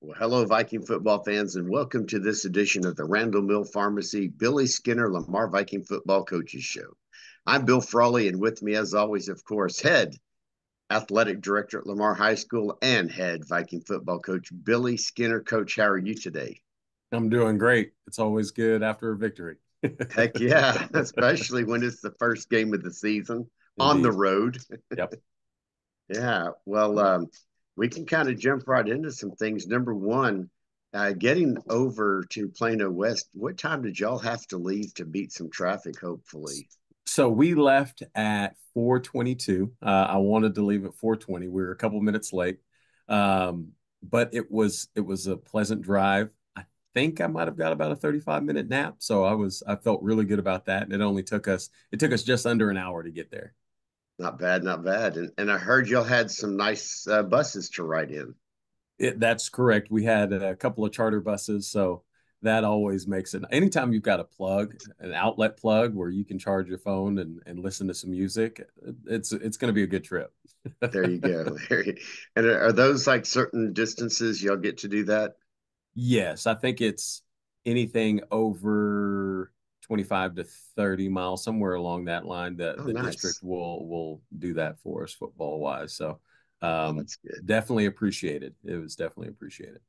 Well, hello, Viking football fans, and welcome to this edition of the Randall Mill Pharmacy Billy Skinner Lamar Viking Football Coaches Show. I'm Bill Frawley, and with me, as always, of course, head athletic director at Lamar High School and head Viking football coach Billy Skinner. Coach, how are you today? I'm doing great. It's always good after a victory. Heck yeah, especially when it's the first game of the season on the Indeed. road. Yep. Yeah, well, we can kind of jump right into some things. Number one, getting over to Plano West, what time did y'all have to leave to beat some traffic, hopefully? So we left at 4:22. I wanted to leave at 4:20. We were a couple minutes late. But it was a pleasant drive. I think I might have got about a 35-minute nap. So I felt really good about that. And it took us just under an hour to get there. Not bad, not bad. And I heard y'all had some nice buses to ride in. That's correct. We had a couple of charter buses, so that always makes it. Anytime you've got a plug, an outlet plug where you can charge your phone and listen to some music, it's going to be a good trip. There you go. And are those like certain distances y'all get to do that? Yes, I think it's anything over 25 to 30 miles, somewhere along that line. The Oh, the district nice. will do that for us football wise. So Oh, um, that's good. definitely appreciated. It was definitely appreciated.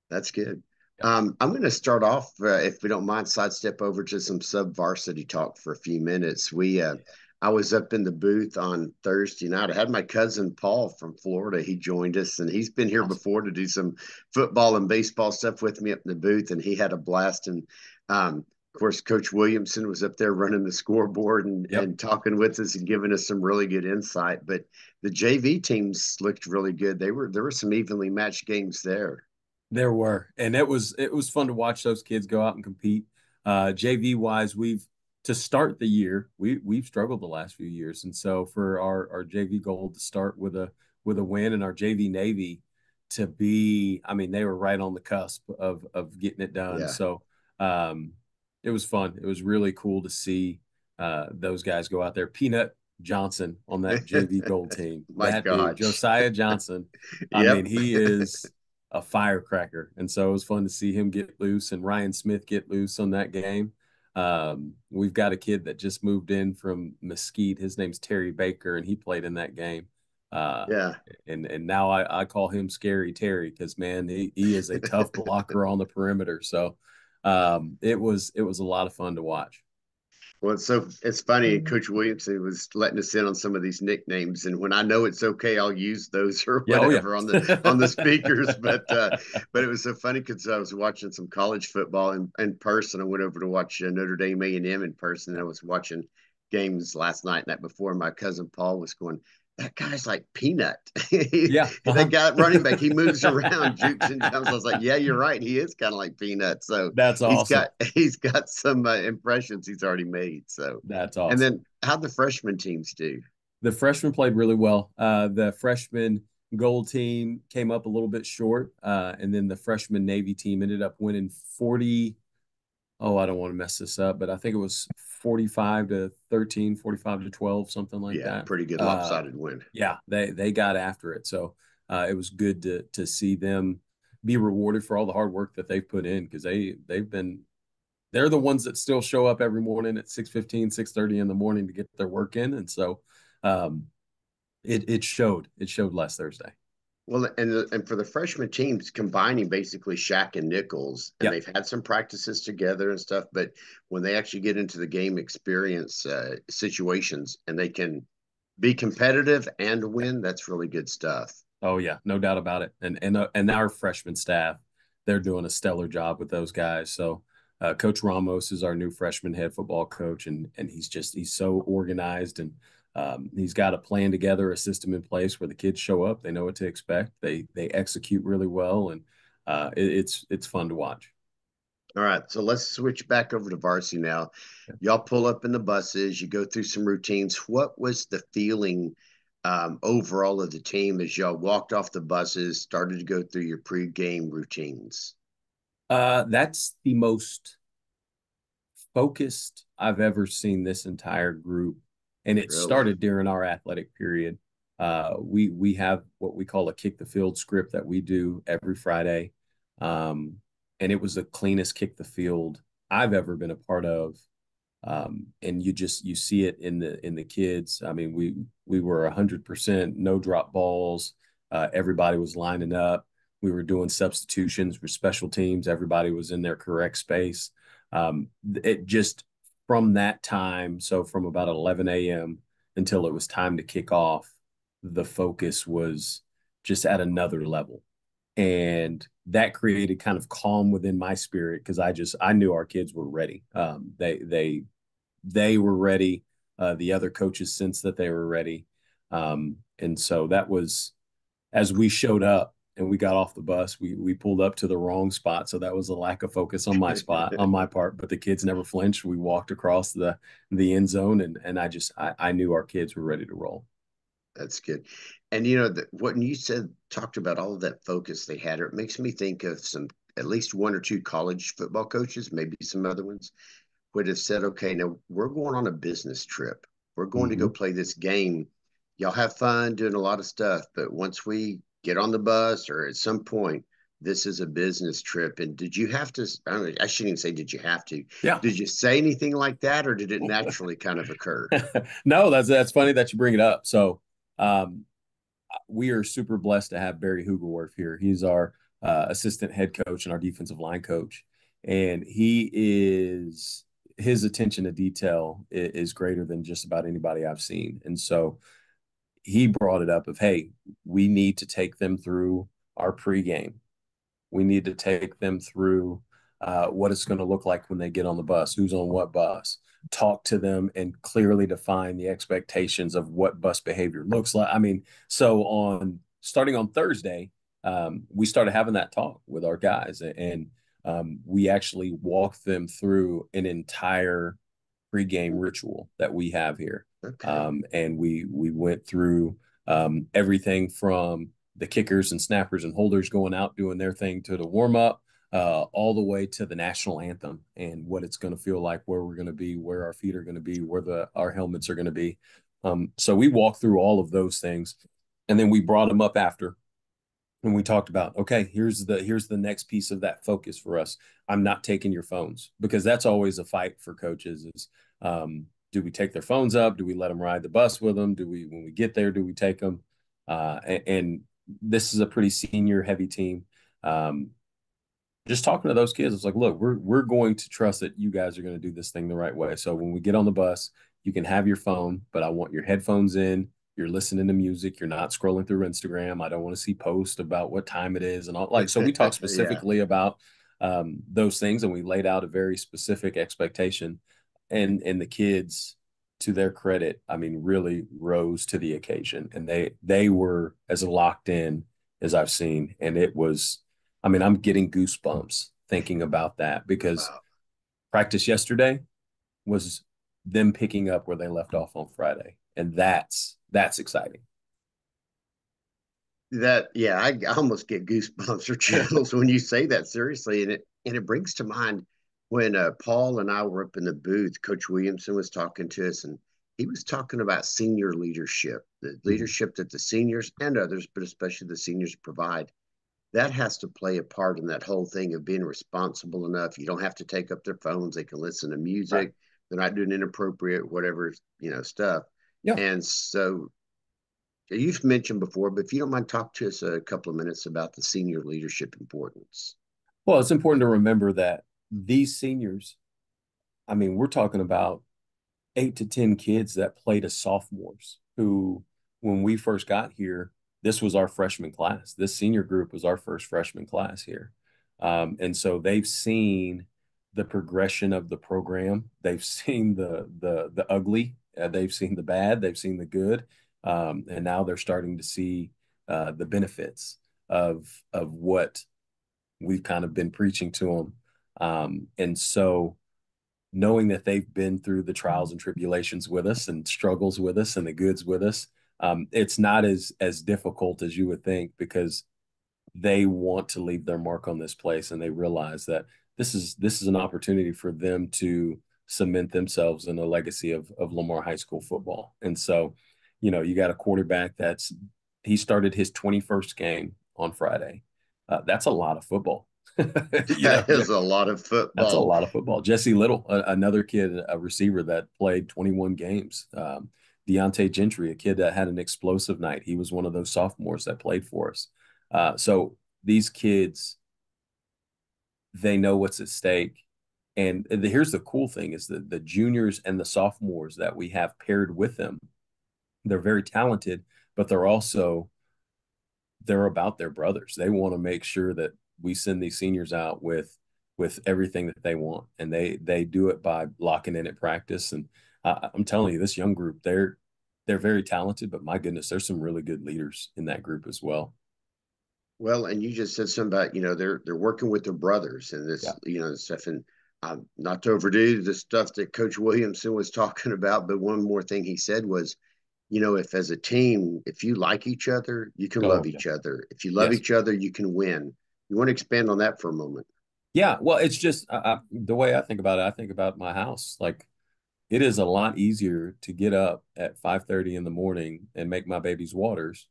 That's good. Yep. I'm going to start off, if we don't mind, sidestep over to some sub varsity talk for a few minutes. Yeah. I was up in the booth on Thursday night. I had my cousin Paul from Florida. He joined us, and he's been here Awesome. before to do some football and baseball stuff with me up in the booth, and he had a blast. And of course, Coach Williamson was up there running the scoreboard Yep. and talking with us and giving us some really good insight. But the JV teams looked really good. There were some evenly matched games there. There were, and it was fun to watch those kids go out and compete. JV wise, we've to start the year, we've struggled the last few years, and so for our JV goal to start with a win, and our JV Navy to be, I mean, they were right on the cusp of getting it done. Yeah. So um, it was fun. It was really cool to see those guys go out there. Peanut Johnson on that JV gold team. My That dude, gosh. Josiah Johnson. I mean, Yep. he is a firecracker. And so it was fun to see him get loose and Ryan Smith get loose on that game. We've got a kid that just moved in from Mesquite. His name's Terry Baker, and he played in that game. Uh, Yeah. and now I call him Scary Terry because man, he is a tough blocker on the perimeter. So it was a lot of fun to watch. Well, it's funny. Coach Williamson was letting us in on some of these nicknames, and when I know it's okay, I'll use those or Yeah, oh yeah. whatever on the speakers. But it was so funny because I was watching some college football in person. I went over to watch Notre Dame A&M in person, and I was watching games last night, night before. And my cousin Paul was going, "That guy's like Peanut. Yeah. That Uh-huh. guy running back, he moves around, jukes and jumps." I was like, "Yeah, you're right. He is kind of like Peanut." So That's awesome. he's got some impressions he's already made. So, That's and awesome. then how'd the freshman teams do? The freshmen played really well. The freshman gold team came up a little bit short, and then the freshman Navy team ended up winning 40. Oh, I don't want to mess this up, but I think it was 45 to 13, 45 to 12, something like Yeah, that. pretty good Uh, lopsided win. yeah, they got after it. So it was good to see them be rewarded for all the hard work that they've put in because they're the ones that still show up every morning at 6:15, 6:30 in the morning to get their work in. And so um, it showed last Thursday. Well, and for the freshman teams, combining basically Shaq and Nichols, and Yep. they've had some practices together and stuff. But when they actually get into the game experience situations and they can be competitive and win, that's really good stuff. Oh yeah, no doubt about it. And our freshman staff, they're doing a stellar job with those guys. So Coach Ramos is our new freshman head football coach, and he's so organized, and he's got a plan together, a system in place where the kids show up, they know what to expect, they execute really well, and it's fun to watch. All right, so let's switch back over to varsity now. Y'all pull up in the buses, you go through some routines. What was the feeling overall of the team as y'all walked off the buses, started to go through your pre-game routines? That's the most focused I've ever seen this entire group, and it Really? started during our athletic period. We have what we call a kick the field script that we do every Friday. Um, and it was the cleanest kick the field I've ever been a part of. And you see it in the kids. I mean, we were 100% no drop balls. Everybody was lining up. We were doing substitutions for special teams. Everybody was in their correct space. It just from that time, so from about 11 a.m. until it was time to kick off, the focus was just at another level. And that created kind of calm within my spirit because I knew our kids were ready. They were ready. The other coaches sensed that they were ready. And so that was as we showed up and we got off the bus, we pulled up to the wrong spot. So that was a lack of focus on my spot, on my part. But the kids never flinched. We walked across the end zone and I knew our kids were ready to roll. That's good. And you know, when you said talked about all of that focus they had, it makes me think of some at least one or two college football coaches, maybe some other ones, would have said, okay, now we're going on a business trip. We're going to go Mm-hmm. play this game. Y'all have fun doing a lot of stuff, but once we get on the bus or at some point, this is a business trip. And did you have to? I don't know, I shouldn't even say did you have to. Yeah. Did you say anything like that, or did it naturally kind of occur? No, that's funny that you bring it up. So um, we are super blessed to have Barry Hugelworth here. He's our assistant head coach and our defensive line coach, and his attention to detail is greater than just about anybody I've seen. And so he brought it up of, hey, we need to take them through our pregame. We need to take them through what it's going to look like when they get on the bus, who's on what bus, talk to them and clearly define the expectations of what bus behavior looks like. I mean, so on starting on Thursday, we started having that talk with our guys and we actually walked them through an entire pregame ritual that we have here. Okay. And we went through everything from the kickers and snappers and holders going out doing their thing to the warm up, all the way to the national anthem and what it's going to feel like, where we're going to be, where our feet are going to be, where our helmets are going to be. So we walked through all of those things, and then we brought them up after and we talked about, okay, here's the next piece of that focus for us. I'm not taking your phones because that's always a fight for coaches is do we take their phones up? Do we let them ride the bus with them? When we get there, do we take them? And this is a pretty senior heavy team. Um, just talking to those kids, it's like, look, we're going to trust that you guys are going to do this thing the right way. So when we get on the bus, you can have your phone, but I want your headphones in. You're listening to music. You're not scrolling through Instagram. I don't want to see posts about what time it is and all. Like, so we talked Yeah. specifically about those things, and we laid out a very specific expectation. And the kids, to their credit, I mean, really rose to the occasion, and they were as locked in as I've seen, and it was I mean, I'm getting goosebumps thinking about that because Wow. practice yesterday was them picking up where they left off on Friday. And that's exciting. That yeah, I almost get goosebumps or Yeah. chills when you say that seriously, and it brings to mind when Paul and I were up in the booth. Coach Williamson was talking to us, and he was talking about senior leadership, the Mhm. leadership that the seniors and others, but especially the seniors, provide. That has to play a part in that whole thing of being responsible enough. You don't have to take up their phones; they can listen to Right. music. They're not doing inappropriate whatever stuff. Yeah. And so you've mentioned before, but if you don't mind, talk to us a couple of minutes about the senior leadership importance. Well, it's important to remember that these seniors, I mean, we're talking about 8 to 10 kids that played as sophomores who, when we first got here, this was our freshman class. This senior group was our first freshman class here. And so they've seen the progression of the program. They've seen the ugly. They've seen the bad. They've seen the good. And now they're starting to see the benefits of what we've kind of been preaching to them. And so knowing that they've been through the trials and tribulations with us and struggles with us and the goods with us, it's not as difficult as you would think because they want to leave their mark on this place and they realize that this is an opportunity for them to cement themselves in a legacy of Lamar High School football. And so, you got a quarterback he started his 21st game on Friday. That's a lot of football. you know, That is a lot of that's a football. lot of football. Jesse Little, another kid, a receiver that played 21 games. Deontay Gentry, a kid that had an explosive night. He was one of those sophomores that played for us. So these kids, they know what's at stake. And here's the cool thing is that the juniors and the sophomores that we have paired with them, they're very talented, but they're about their brothers. They want to make sure that we send these seniors out with everything that they want, and they do it by locking in at practice. And I'm telling you, this young group, they're very talented, but my goodness, there's some really good leaders in that group as well. Well, and you just said something about, they're working with their brothers and Yeah, this, stuff. And not to overdo the stuff that Coach Williamson was talking about, but one more thing he said was, if as a team, if you like each other, you can love oh yeah, each other. If you love yes, each other, you can win. You want to expand on that for a moment? yeah. Well, it's just the way I think about it. I think about my house. Like it is a lot easier to get up at 5:30 in the morning and make my baby's waters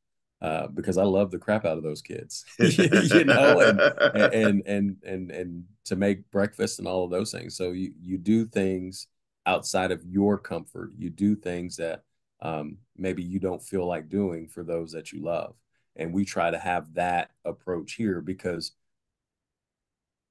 because I love the crap out of those kids, you know, and to make breakfast and all of those things. So you do things outside of your comfort. You do things that maybe you don't feel like doing for those that you love. And we try to have that approach here because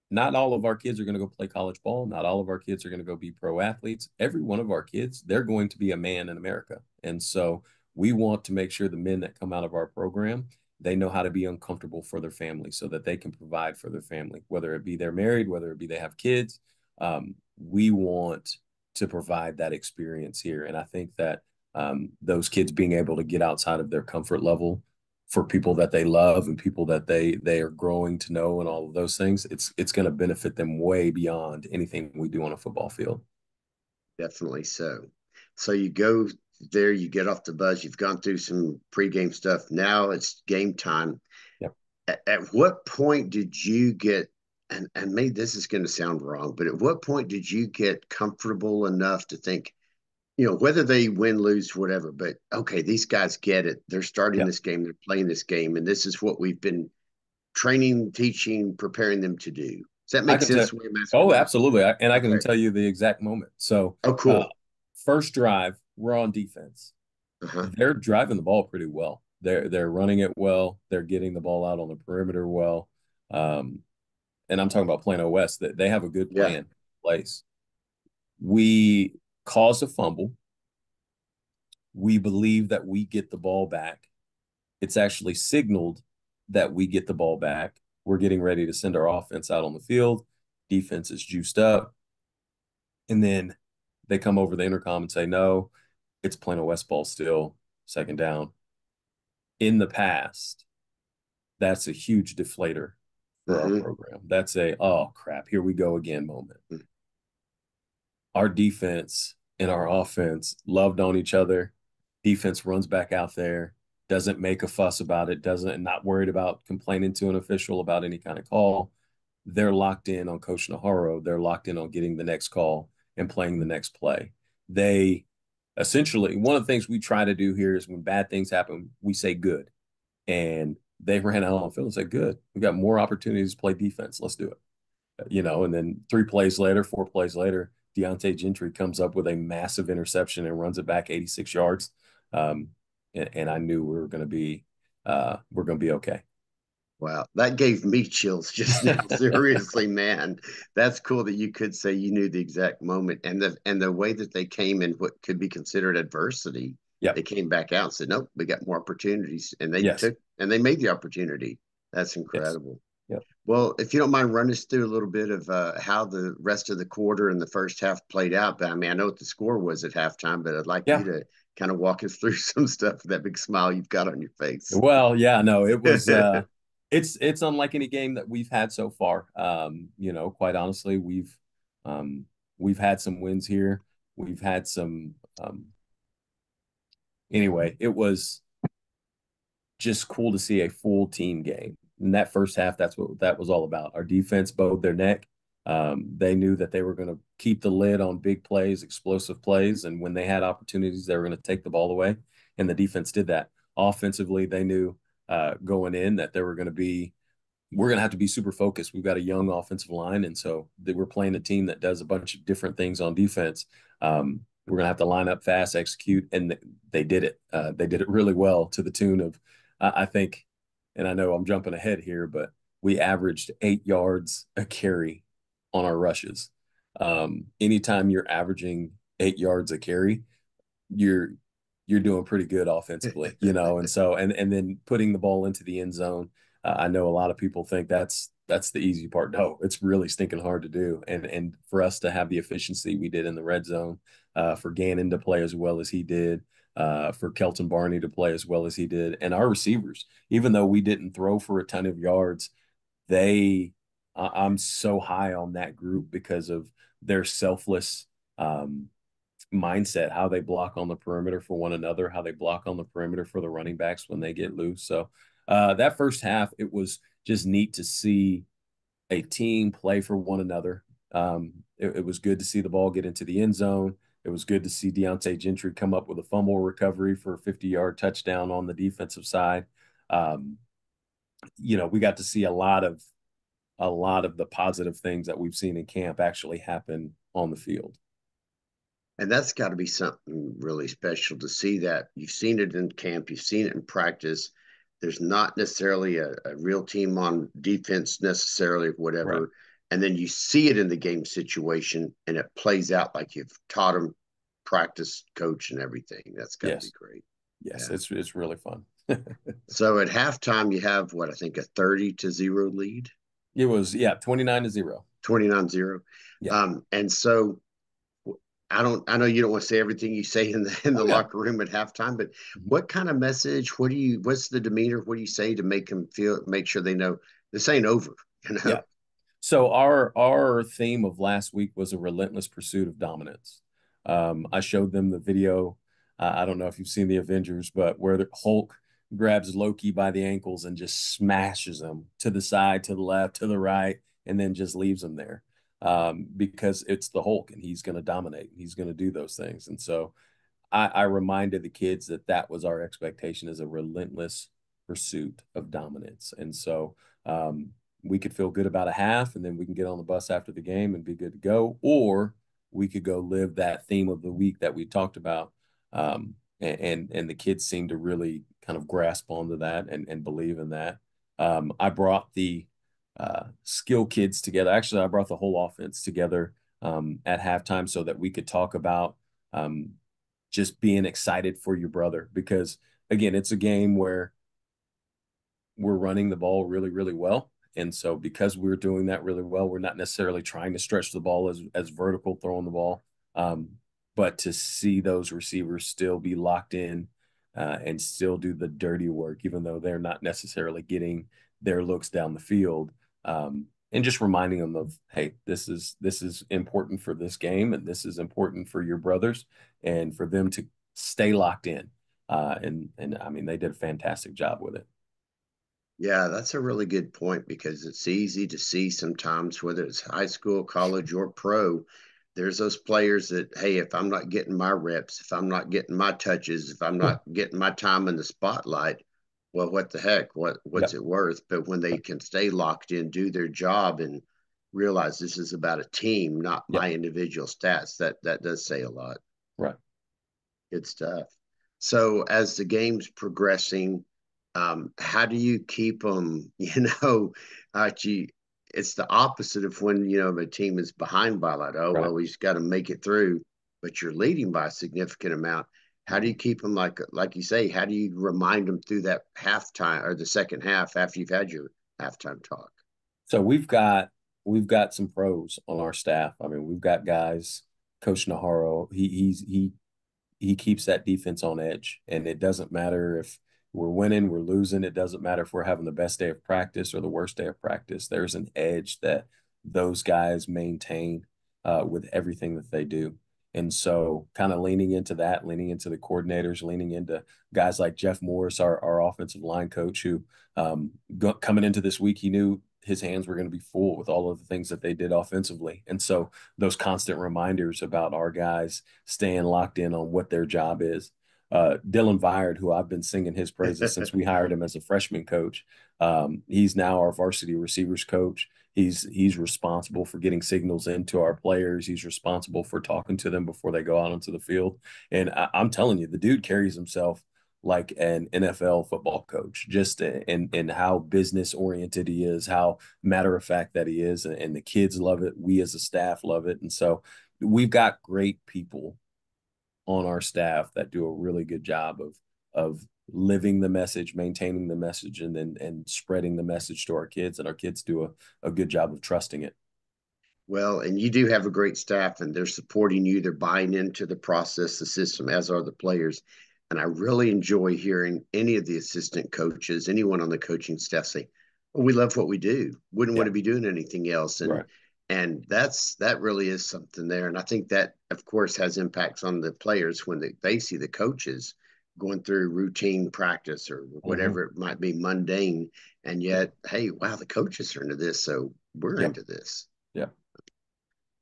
not all of our kids are going to go play college ball. Not all of our kids are going to go be pro athletes. Every one of our kids, they're going to be a man in America. And so we want to make sure the men that come out of our program, they know how to be uncomfortable for their family so that they can provide for their family, whether it be they're married, whether it be they have kids. We want to provide that experience here. And I think that those kids being able to get outside of their comfort level for people that they love and people that they are growing to know and all of those things, it's going to benefit them way beyond anything we do on a football field. Definitely so. So you go there, you get off the bus, you've gone through some pregame stuff. Now it's game time. Yep. At what point did you get, and maybe this is going to sound wrong, but at what point did you get comfortable enough to think, whether they win, lose, whatever, but okay, these guys get it. They're starting Yep. this game, they're playing this game, and this is what we've been training, teaching, preparing them to do. Does that I make can tell. sense the way I'm asking Oh, that? absolutely. And I can Okay. tell you the exact moment. So, Oh, uh, cool. first drive, we're on defense. Uh-huh. They're driving the ball pretty well. They're running it well. They're getting the ball out on the perimeter well. Um, and I'm talking about Plano West. That they have a good Yeah. plan in place. We cause a fumble. We believe that we get the ball back. It's actually signaled that we get the ball back. We're getting ready to send our offense out on the field. Defense is juiced up. And then they come over the intercom and say, no, it's Plano West ball still, second down. In the past, that's a huge deflator for our Mm-hmm. program. That's oh crap, here we go again moment. Our defense and our offense loved on each other. Defense runs back out there, doesn't make a fuss about it, doesn't not worried about complaining to an official about any kind of call. They're locked in on Coach Naharo. They're locked in on getting the next call and playing the next play. They essentially one of the things we try to do here is when bad things happen, we say good. And they ran out on the field and said, good. We got more opportunities to play defense. Let's do it. And then 3 plays later, 4 plays later, Deontay Gentry comes up with a massive interception and runs it back 86 yards. Um, and I knew we're going to be okay. Wow, that gave me chills just now. Seriously, man, that's cool that you could say you knew the exact moment and the way that they came in what could be considered adversity. They Yep. came back out and said, "Nope, we got more opportunities," and they Yes. took and they made the opportunity. That's Yes. incredible. Yep. Well, if you don't mind, run us through a little bit of how the rest of the quarter and the first half played out. But I mean, I know what the score was at halftime, but I'd like you Yeah. to kind of walk us through some stuff with that big smile you've got on your face. Well, yeah, no, it was it's unlike any game that we've had so far. Quite honestly, we've had some wins here. We've had some anyway, it was just cool to see a full team game. In that first half, that's what that was all about. Our defense bowed their neck. They knew that they were going to keep the lid on big plays, explosive plays, and when they had opportunities, they were going to take the ball away. And the defense did that. Offensively, they knew going in that there were going to be we're going to have to be super focused. We've got a young offensive line, and so we're playing a team that does a bunch of different things on defense. We're going to have to line up fast, execute, and they did it. They did it really well to the tune of, I think, and I know I'm jumping ahead here, but we averaged 8 yards a carry on our rushes. Anytime you're averaging 8 yards a carry, you're you're doing pretty good offensively, and so and then putting the ball into the end zone. I know a lot of people think that's the easy part. No, it's really stinking hard to do, and for us to have the efficiency we did in the red zone, for Gannon to play as well as he did, for Kelton Barney to play as well as he did, and our receivers, even though we didn't throw for a ton of yards, they I'm so high on that group because of their selfless mindset, how they block on the perimeter for one another, how they block on the perimeter for the running backs when they get loose. So that first half, it was just neat to see a team play for one another. It was good to see the ball get into the end zone. It was good to see Deontay Gentry come up with a fumble recovery for a 50-yard touchdown on the defensive side. Um, we got to see a lot of the positive things that we've seen in camp actually happen on the field. And that's got to be something really special to see that. You've seen it in camp, you've seen it in practice. There's not necessarily a real team on defense necessarily, Right. whatever. And then you see it in the game situation and it plays out like you've taught them, practice, coach, and everything. That's got to be Yes. great. Yes. Yeah. It's really fun. So at halftime, you have what I think a 30-0 lead, It was, yeah, 29-0. 29-0. Yeah. And so I know you don't want to say everything you say in the Oh yeah. locker room at halftime, but Mhm. what kind of message, what's the demeanor? What do you say to make sure they know this ain't over, you know? Yeah. So our theme of last week was a relentless pursuit of dominance. I showed them the video. I don't know if you've seen the Avengers, but where the Hulk grabs Loki by the ankles and just smashes him to the side, to the left, to the right, and then just leaves him there, because it's the Hulk and he's going to dominate. He's going to do those things, and so I reminded the kids that that was our expectation, as a relentless pursuit of dominance. And so we could feel good about a half and then we can get on the bus after the game and be good to go. Or we could go live that theme of the week that we talked about. And the kids seem to really kind of grasp onto that and believe in that. I brought the skill kids together. Actually, I brought the whole offense together at halftime so that we could talk about um, just being excited for your brother, because again, it's a game where we're running the ball really, really well. And so because we're doing that really well, we're not necessarily trying to stretch the ball as vertical throwing the ball. Um, but to see those receivers still be locked in, and still do the dirty work, even though they're not necessarily getting their looks down the field. And just reminding them of, hey, this is important for this game, and this is important for your brothers, and for them to stay locked in. And I mean, they did a fantastic job with it. Yeah, that's a really good point because it's easy to see sometimes, whether it's high school, college, or pro, there's those players that, hey, if I'm not getting my reps, if I'm not getting my touches, if I'm not getting my time in the spotlight, well, what the heck? What's Yeah. it worth? But when they can stay locked in, do their job, and realize this is about a team, not Yeah. my individual stats, that does say a lot. Right. Good stuff. So as the game's progressing, how do you keep them? Archie, it's the opposite of when the team is behind by like, oh Right. well, we just got to make it through, but you're leading by a significant amount. How do you Mhm. keep them like you say? How do you remind them through that halftime or the second half after you've had your halftime talk? So we've got some pros on our staff. I mean, we've got guys. Coach Naharo, he keeps that defense on edge, and it doesn't matter if we're winning, we're losing. It doesn't matter if we're having the best day of practice or the worst day of practice. There's an edge that those guys maintain with everything that they do. And so, kind of leaning into that, leaning into the coordinators, leaning into guys like Jeff Morris, our offensive line coach, who coming into this week, he knew his hands were going to be full with all of the things that they did offensively. And so, those constant reminders about our guys staying locked in on what their job is. Dylan Viard, who I've been singing his praises since we hired him as a freshman coach. He's now our varsity receivers coach. He's responsible for getting signals into our players. He's responsible for talking to them before they go out onto the field. And I'm telling you, the dude carries himself like an NFL football coach, just in how business oriented he is, how matter of fact that he is, and the kids love it. We as a staff love it, and so we've got great people on our staff that do a really good job of living the message, maintaining the message, and then and spreading the message to our kids, and our kids do a good job of trusting it. Well, and you do have a great staff, and they're supporting you. They're buying into the process, the system, as are the players. And I really enjoy hearing any of the assistant coaches, anyone on the coaching staff say, "Well, we love what we do. Wouldn't want Yeah, to be doing anything else." right. And that really is something there. And I think that, of course, has impacts on the players when they see the coaches going through routine practice or Mm-hmm. whatever it might be, mundane. And Yeah, yet, hey, wow, the coaches are into this, so we're yeah, into this. yeah,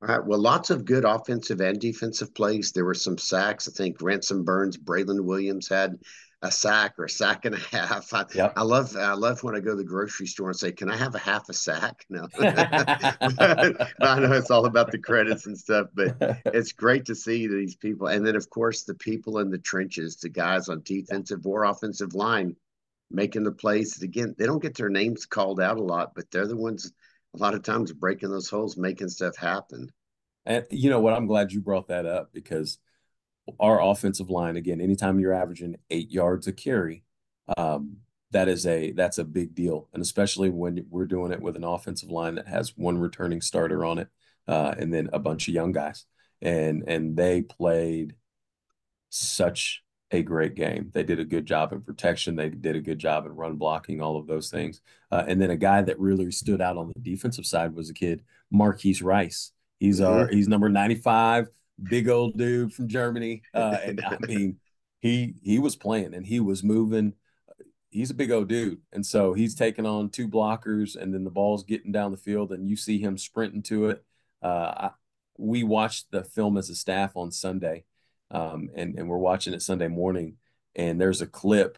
All right. Well, lots of good offensive and defensive plays. There were some sacks. I think Ransom Burns, Braylon Williams had a sack or a sack and a half. yeah. I love when I go to the grocery store and say, "Can I have a half a sack?" No, but I know it's all about the credits and stuff. But it's great to see these people, and then of course the people in the trenches, the guys on Yeah. defensive or offensive line, making the plays. Again, they don't get their names called out a lot, but they're the ones a lot of times breaking those holes, making stuff happen. And you know what? I'm glad you brought that up because our offensive line, again, anytime you're averaging 8 yards a carry, um, that's a big deal. And especially when we're doing it with an offensive line that has one returning starter on it, and then a bunch of young guys. And they played such a great game. They did a good job in protection. They did a good job in run blocking, all of those things. And then a guy that really stood out on the defensive side was a kid, Marquise Rice. Hmm. He's number 95, big old dude from Germany. And I mean, he was playing and he was moving. He's a big old dude. And so he's taking on two blockers and then the ball's getting down the field and you see him sprinting to it. We watched the film as a staff on Sunday, and we're watching it Sunday morning, and there's a clip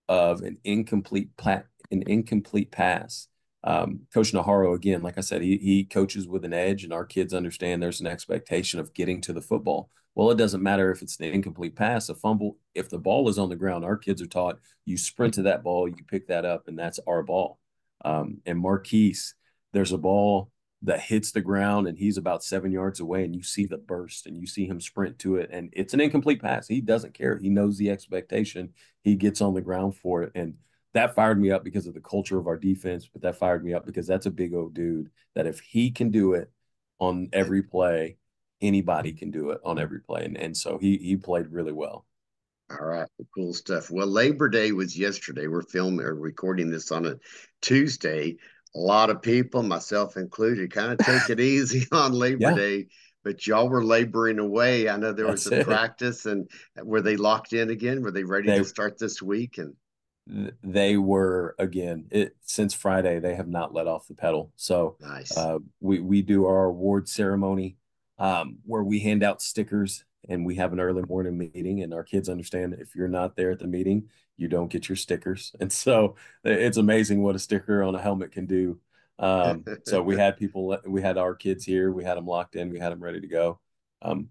of an incomplete pass. Coach Naharo, again, like I said, he coaches with an edge, and our kids understand there's an expectation of getting to the football. Well, it doesn't matter if it's an incomplete pass, a fumble. If the ball is on the ground, our kids are taught you sprint to that ball, you pick that up, and that's our ball. And Marquise, there's a ball that hits the ground and he's about 7 yards away and you see the burst and you see him sprint to it and it's an incomplete pass. He doesn't care. He knows the expectation. He gets on the ground for it. And that fired me up because of the culture of our defense, but that fired me up because that's a big old dude that if he can do it on every play, anybody can do it on every play. And so he played really well. All right, cool stuff. Well, Labor Day was yesterday. We're filming or recording this on a Tuesday. A lot of people, myself included, kind of take it easy on Labor Yeah, Day, but y'all were laboring away. I know there was that's a it. practice, and were they locked in again? Were they ready They to start this week? And they were again since Friday they have not let off the pedal. So nice. we do our award ceremony where we hand out stickers and we have an early morning meeting and our kids understand if you're not there at the meeting you don't get your stickers and so it's amazing what a sticker on a helmet can do. So we had our kids here, we had them locked in, we had them ready to go. um,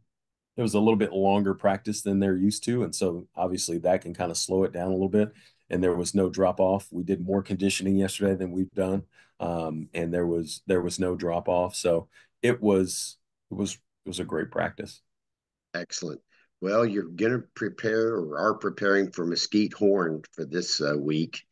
it was a little bit longer practice than they're used to. And so obviously that can kind of slow it down a little bit. And there was no drop off. We did more conditioning yesterday than we've done. And there was no drop off. So it was it was a great practice. Excellent. Well, you're going to prepare or are preparing for Mesquite Horn for this week.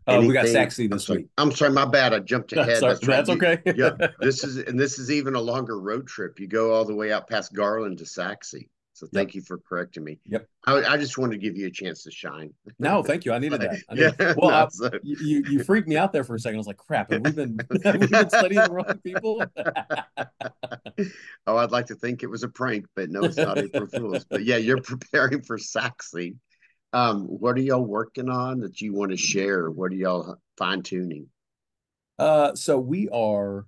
We got Anything? Saxy this week. I'm sorry, my bad. I jumped ahead. That's right. That's okay. Yeah, this is even a longer road trip. You go all the way out past Garland to Saxe. So Yep. thank you for correcting me. Yep. I just wanted to give you a chance to shine. No, thank you. I needed But, that. I yeah, needed. Well, no, so. you freaked me out there for a second. I was like, crap. Have we been have we been studying the wrong people? Oh, I'd like to think it was a prank, but no, it's not April Fool's. But yeah, you're preparing for Saxe. What are y'all working on that you want to share? What are y'all fine tuning? So we are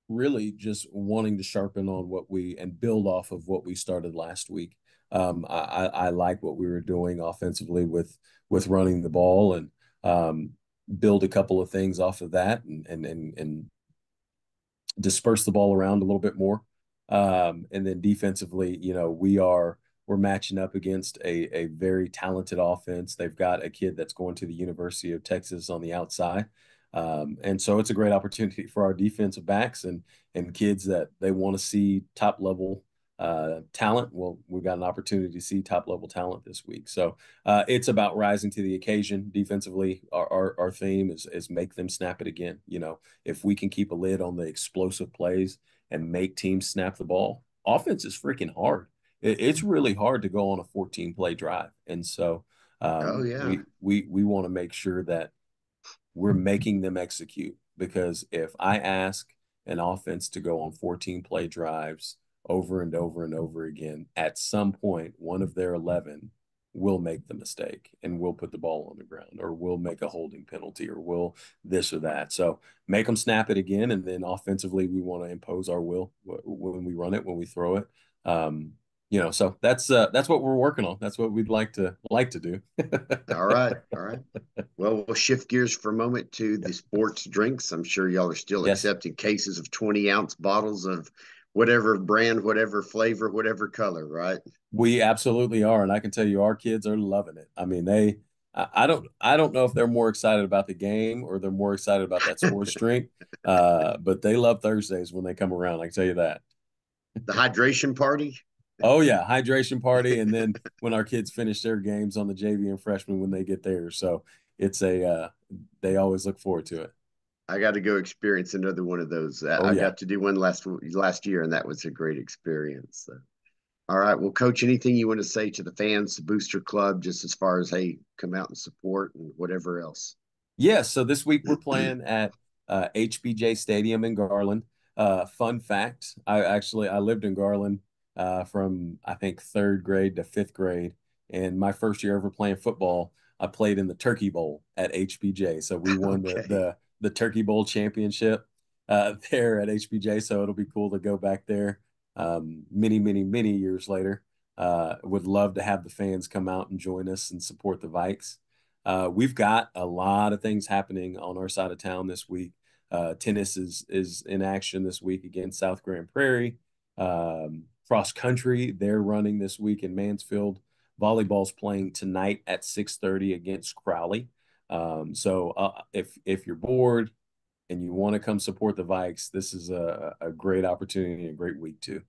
really just wanting to sharpen on what we and build off of what we started last week. I like what we were doing offensively with running the ball and um, build a couple of things off of that and disperse the ball around a little bit more. And then defensively, we're matching up against a very talented offense. They've got a kid that's going to the University of Texas on the outside. And so it's a great opportunity for our defensive backs and kids that they want to see top level talent. Well, we've got an opportunity to see top level talent this week. So it's about rising to the occasion defensively. Our theme is make them snap it again. If we can keep a lid on the explosive plays and make teams snap the ball, offense is freaking hard. It's really hard to go on a 14 play drive. And so Oh yeah. we want to make sure that we're making them execute because if I ask an offense to go on 14 play drives over and over and over again, at some point, one of their 11 will make the mistake and will put the ball on the ground or will make a holding penalty or will this or that. So make them snap it again. And then offensively, we want to impose our will when we run it, when we throw it. So that's what we're working on. That's what we'd like to do. All right. All right. Well, we'll shift gears for a moment to the sports drinks. I'm sure y'all are still Yes. accepting cases of 20-ounce bottles of whatever brand, whatever flavor, whatever color, right? We absolutely are, and I can tell you, our kids are loving it. I mean, I don't know if they're more excited about the game or they're more excited about that sports drink, but they love Thursdays when they come around. I can tell you that. The hydration party. Oh yeah, hydration party, and then when our kids finish their games on the JV and freshmen when they get there, so it's they always look forward to it. I got to go experience another one of those. Oh I yeah. got to do one last year, and that was a great experience. So, all right. Well, Coach, anything you want to say to the fans, the Booster Club, just as far as hey, come out and support and whatever else? Yeah, so this week we're playing at HBJ Stadium in Garland. Fun fact, I lived in Garland from I think third grade to fifth grade, and my first year ever playing football, I played in the Turkey Bowl at HBJ. So we won the Okay. the Turkey Bowl championship there at HBJ. So it'll be cool to go back there many years later. Would love to have the fans come out and join us and support the Vikes. We've got a lot of things happening on our side of town this week. Tennis is in action this week against South Grand Prairie. Cross country, they're running this week in Mansfield. Volleyball's playing tonight at 6:30 against Crowley. So if you're bored and you want to come support the Vikes, this is a great opportunity and a great week too.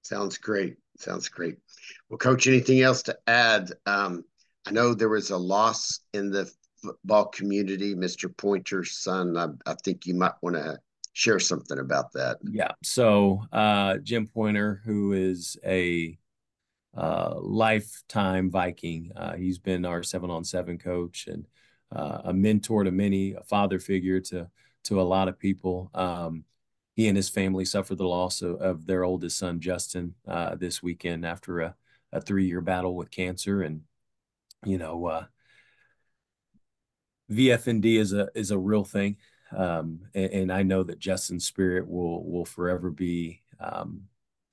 Sounds great. Sounds great. Well, Coach, anything else to add? I know there was a loss in the football community. Mr. Pointer's son. I think you might want to share something about that. Yeah. So Jim Pointer, who is a lifetime Viking. He's been our 7-on-7 coach and a mentor to many, a father figure to a lot of people. He and his family suffered the loss of their oldest son, Justin, this weekend after a 3-year battle with cancer. And, you know, VFND is a real thing, and I know that Justin's spirit will forever be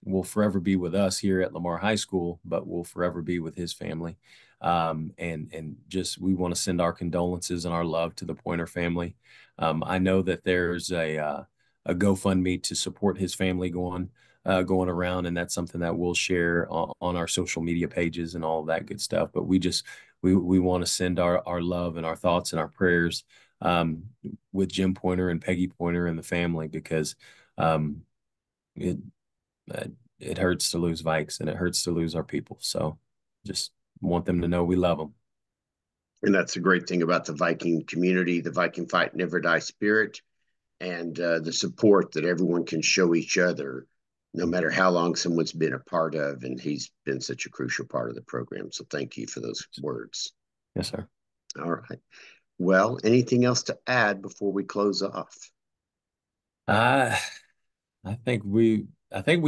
with us here at Lamar High School, but will forever be with his family. And just we want to send our condolences and our love to the Pointer family. I know that there's a GoFundMe to support his family going around, and that's something that we'll share on our social media pages and all of that good stuff. But we want to send our love and our thoughts and our prayers um, with Jim Pointer and Peggy Pointer and the family because um, it uh, it hurts to lose Vikes and it hurts to lose our people. So just want them to know we love them. And that's the great thing about the Viking community, the Viking fight never die spirit, and the support that everyone can show each other, no matter how long someone's been a part of. And he's been such a crucial part of the program. So thank you for those words. Yes, sir. All right. Well, anything else to add before we close off? I I think we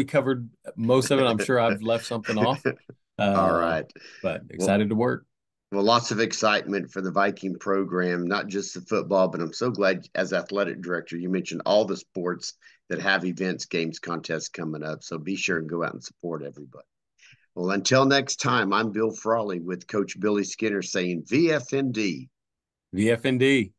covered most of it. I'm sure I've left something off. All Uh, right. but Well, excited to work. well, lots of excitement for the Viking program, not just the football, but I'm so glad as athletic director, you mentioned all the sports that have events, games, contests coming up. So be sure and go out and support everybody. Well, until next time, I'm Bill Frawley with Coach Billy Skinner saying VFND. VFND.